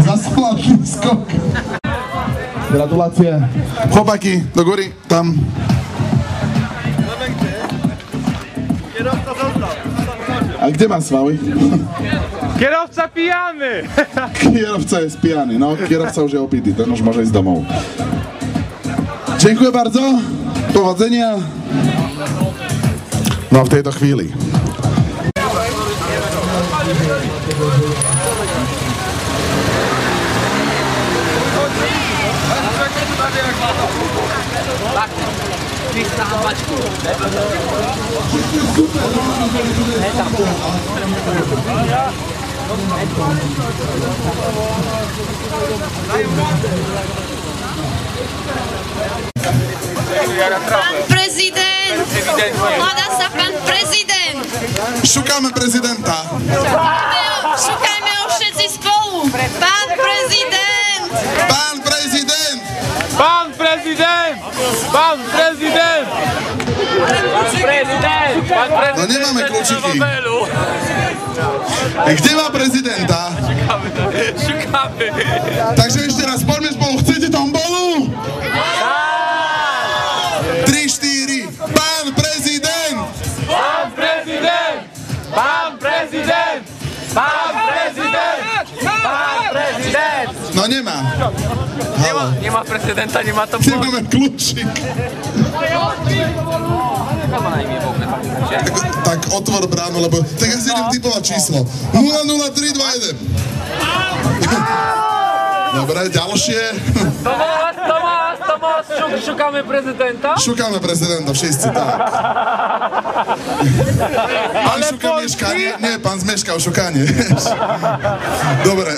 Zasláčný skok. Gratulácie. Chłopaki, do góry, tam. A kde má svaly? Kierowca pijany! Kierowca jest pijany, no kierowca już jest opity, ten już może iść domov. Dziękuję bardzo, powodzenia. No w tejto chvíli. Pán prezident! Hľadá sa pán prezident! Szukamy prezydenta. Šukajme ho všetci spolu! Pán prezident! Pan prezydent! Pan prezydent! Pan prezydent! No nie mamy kluczyki. Gdzie ma prezydenta? Szukamy! Takže ešte raz, poďme spolu. Chcete tombolu? 3, 4. Pán prezident! Pan prezydent! Pan prezydent! Pan prezydent! Pan prezydent! No nemá. Nie ma prezydenta, nie ma to Nemáme kľúčik. Tak otvor bránu, lebo... Tak ja si idem typovať číslo. 00321. Dobre, ďalšie. Tomáš, szukamy prezydenta? Szukamy prezydenta, wszyscy, tak. Pan szuka mieszkanie? Nie, pan zmieszkał szukanie. Dobre,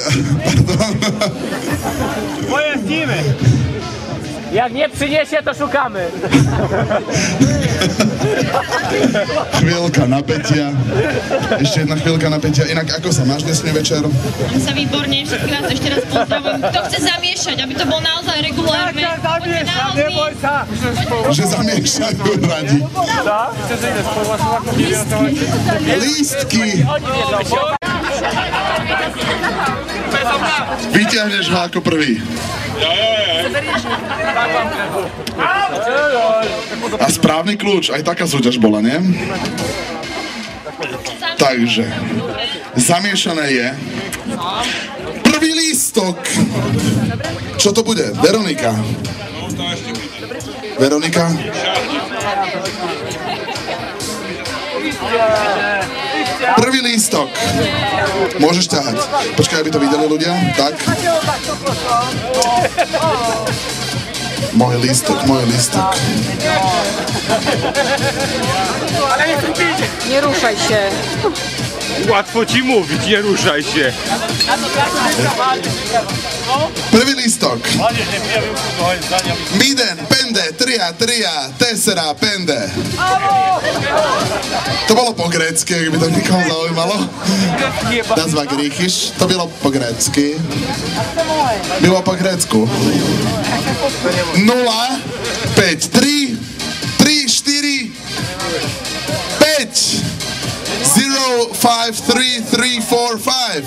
pardon. Pojaснimy! Jak nie przyniesie, to szukamy. Chvíľka napätia. Ešte jedna chvíľka napätia. Inak, ako sa máš dnesný večer? Mám sa výborne, všetkých vás ešte raz pozdravujem. Kto chce zamiešať, aby to bol naozaj regulárne? Poďte na Že zamiešajú radi. Lístky. Vyťahneš ho ako prvý. A správny kľúč, aj taká súťaž bola, nie? Takže, zamiešané je prvý lístok. Čo to bude? Veronika. Veronika? Prvý lístok. Môžeš ťahať. Počkaj, aby to videli ľudia. Tak. Môj lístok, môj lístok. Nie ruszaj się. Łatwo ci mówić, nie ruszaj się. Prvý lístok. Miden, pende, tria, tessera, pende. To bolo po grécky, ak by to nikoho zaujímalo. Nazva Griechiš, to bylo po grécky. Bylo po grécku. 0, 5, 3, 4, 5. 0, 5, 3, 3, 4, 5.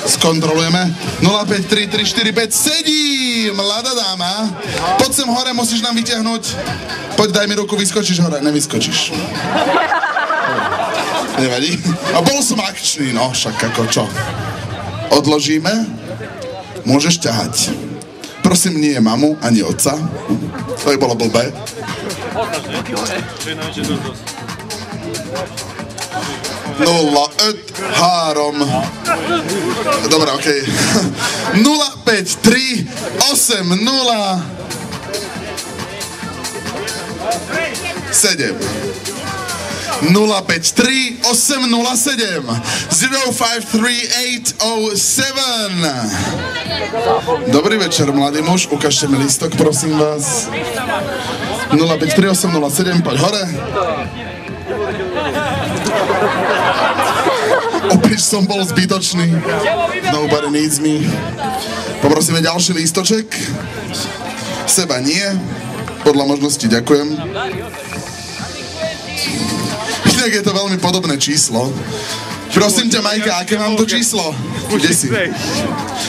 Skontrolujeme. 0, 5, 3, 3, 4, 5, sedí. Mladá dáma. Poď sem hore, musíš nám vyťahnuť. Poď, daj mi ruku, vyskočíš hore. Nevyskočíš. Nevadí. A bol som akčný, no, však ako čo. Odložíme. Môžeš ťahať. Prosím, nie mamu, ani otca. To by bolo blbé. Nulla, három. Dobre, okej. 0, 5, 3, 8, 0, 7. 0, 5, 3, 8, 0, 7. 0, 5, 3, 8, 0, 7. Dobrý večer, mladý muž. Ukážte mi lístok, prosím vás. 0, 5, 3, 8, 0, 7. Poď hore. Opäť som bol zbytočný. Nobody needs me. Poprosíme ďalší lístoček. Seba nie. Podľa možnosti ďakujem. Inak je to veľmi podobné číslo. Prosím ťa, Majka, aké mám to číslo? Kde si?